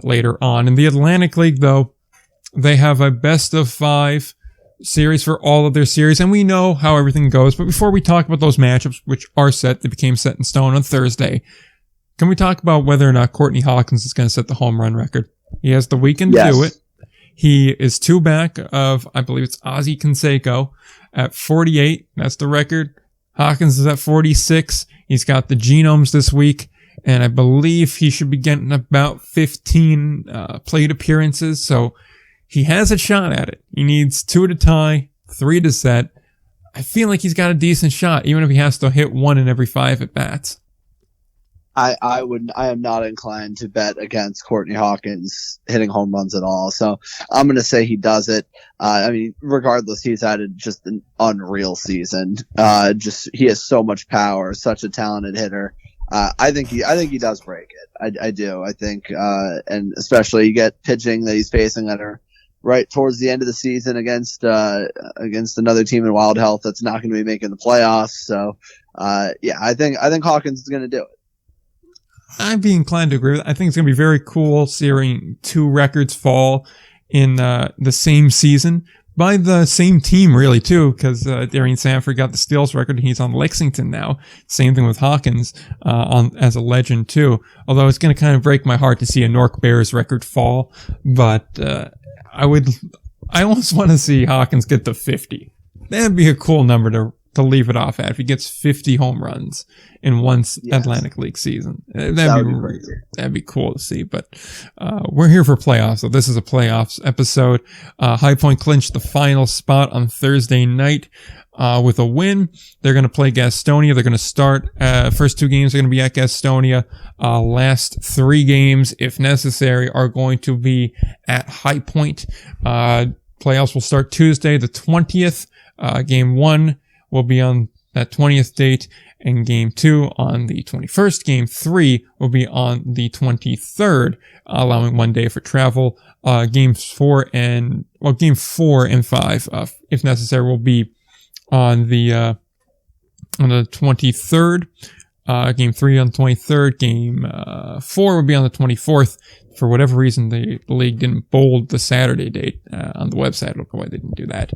later on. In the Atlantic League, though, they have a best-of-5 series for all of their series, and we know how everything goes. But before we talk about those matchups, which are set, they became set in stone on Thursday, can we talk about whether or not Courtney Hawkins is going to set the home run record? He has the weekend to do it. He is 2 back of, I believe it's Ozzie Canseco at 48. That's the record. Hawkins is at 46. He's got the genomes this week, and I believe he should be getting about 15 plate appearances. So he has a shot at it. He needs 2 to tie, 3 to set. I feel like he's got a decent shot, even if he has to hit 1 in every 5 at bats. I am not inclined to bet against Courtney Hawkins hitting home runs at all. So I'm going to say he does it. Regardless, he's had just an unreal season. He has so much power, such a talented hitter. I think he does break it. I do. I think, and especially you get pitching that he's facing that are right towards the end of the season against another team in Wild Health that's not going to be making the playoffs. So, I think Hawkins is going to do it. I'd be inclined to agree with that. I think it's going to be very cool seeing 2 records fall in the same season by the same team, really, too, because Darian Sanford got the steals record and he's on Lexington now. Same thing with Hawkins as a legend, too. Although it's going to kind of break my heart to see a Nork Bears record fall, but I almost want to see Hawkins get to 50. That'd be a cool number to leave it off at if he gets 50 home runs in one Atlantic League season. That'd be cool to see, but we're here for playoffs, so this is a playoffs episode. High Point clinched the final spot on Thursday night with a win. They're going to play Gastonia. They're going to start first 2 games are going to be at Gastonia. Last 3 games, if necessary, are going to be at High Point. Playoffs will start Tuesday the 20th. Game 1 will be on that 20th date, and Game 2 on the 21st. Game 3 will be on the 23rd, allowing 1 day for travel. Game 4 and 5, if necessary, will be on the 23rd. Game 3 on the 23rd. Game 4 will be on the 24th. For whatever reason, the league didn't bold the Saturday date on the website. I don't know why they didn't do that.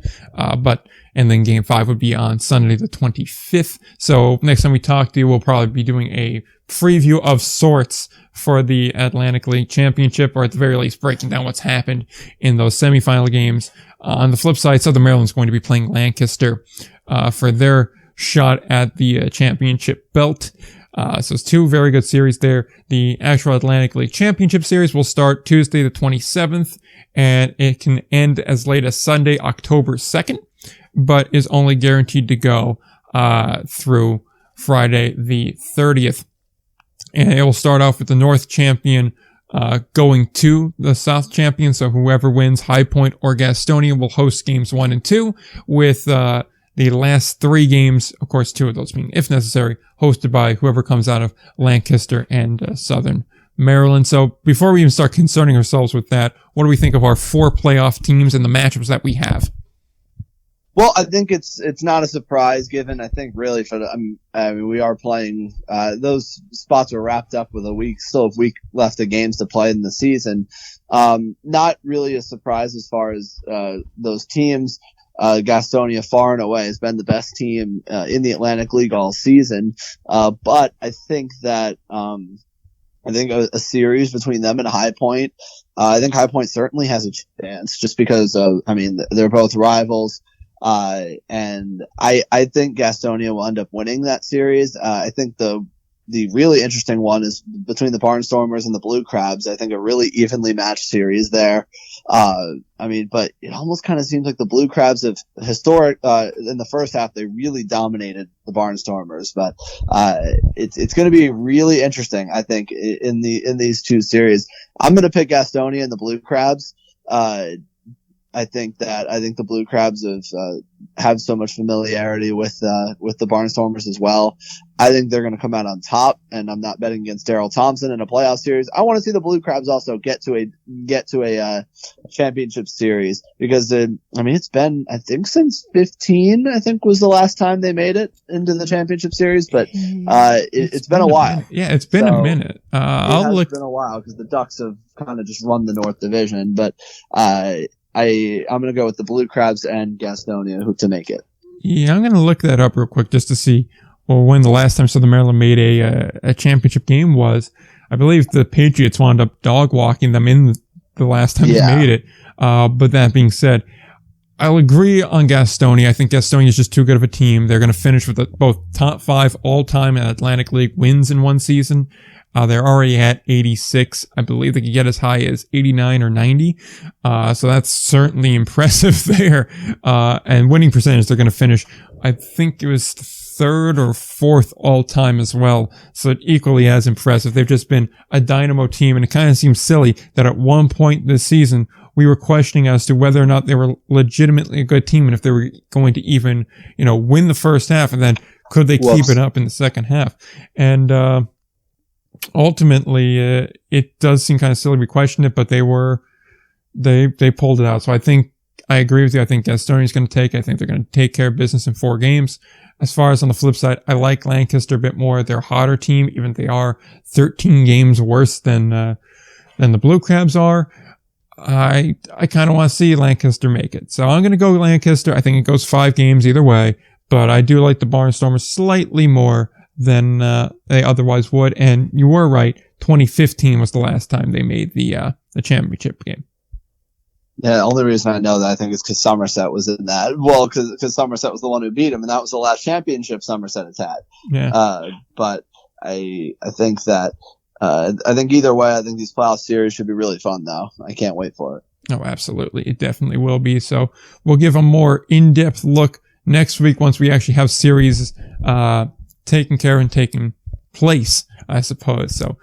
And then Game 5 would be on Sunday the 25th. So next time we talk to you, we'll probably be doing a preview of sorts for the Atlantic League Championship, or at the very least breaking down what's happened in those semifinal games. On the flip side, Southern Maryland's going to be playing Lancaster for their shot at the championship belt. So it's 2 very good series there. The actual Atlantic League Championship Series will start Tuesday the 27th, and it can end as late as Sunday, October 2nd, but is only guaranteed to go through Friday the 30th. And it will start off with the North champion going to the South champion. So whoever wins, High Point or Gastonia, will host games 1 and 2, with the last 3 games, of course, 2 of those being, if necessary, hosted by whoever comes out of Lancaster and Southern Maryland. So before we even start concerning ourselves with that, what do we think of our 4 playoff teams and the matchups that we have? Well, I think it's not a surprise, given I think really we are playing those spots are wrapped up with still a week left of games to play in the season. Not really a surprise as far as those teams. Gastonia far and away has been the best team in the Atlantic League all season. But I think that a series between them and High Point, I think High Point certainly has a chance, just because they're both rivals. And I think Gastonia will end up winning that series. I think the really interesting one is between the Barnstormers and the Blue Crabs. I think a really evenly matched series there. But it almost kind of seems like the Blue Crabs have in the first half, they really dominated the Barnstormers, but, it's going to be really interesting, I think, in these 2 series. I'm going to pick Gastonia and the Blue Crabs. I think the Blue Crabs have so much familiarity with the Barnstormers as well. I think they're going to come out on top, and I'm not betting against Daryl Thompson in a playoff series. I want to see the Blue Crabs also get to a championship series because it's been, I think, since 15. I think was the last time they made it into the championship series, but it's been a while. Yeah, it's been a minute. It's been a while because the Ducks have kind of just run the North Division, but I'm going to go with the Blue Crabs and Gastonia to make it. Yeah, I'm going to look that up real quick just to see when the last time Southern Maryland made a championship game was. I believe the Patriots wound up dog walking them in the last time they made it. But that being said, I'll agree on Gastonia. I think Gastonia is just too good of a team. They're going to finish with both top 5 all-time Atlantic League wins in one season. They're already at 86. I believe they could get as high as 89 or 90. So that's certainly impressive there. And winning percentage, they're going to finish, I think it was 3rd or 4th all time as well. So equally as impressive. They've just been a dynamo team. And it kind of seems silly that at one point this season, we were questioning as to whether or not they were legitimately a good team and if they were going to even, win the first half, and then could they keep it up in the second half. And, ultimately, it does seem kind of silly we questioned it, but they pulled it out. So I agree with you. I think Gastonia is going to take it. I think they're going to take care of business in 4 games. As far as on the flip side, I like Lancaster a bit more. They're a hotter team, even if they are 13 games worse than the Blue Crabs are. I kind of want to see Lancaster make it. So I'm going to go Lancaster. I think it goes 5 games either way, but I do like the Barnstormers slightly more than they otherwise would. And you were right. 2015 was the last time they made the championship game. Yeah, the only reason I know that I think is because Somerset was in that. Well, because Somerset was the one who beat him, and that was the last championship Somerset has had. Yeah. But I think that I think either way, I think these playoff series should be really fun, though. I can't wait for it. Oh, absolutely. It definitely will be. So we'll give a more in-depth look next week once we actually have series taken care and taken place, I suppose. So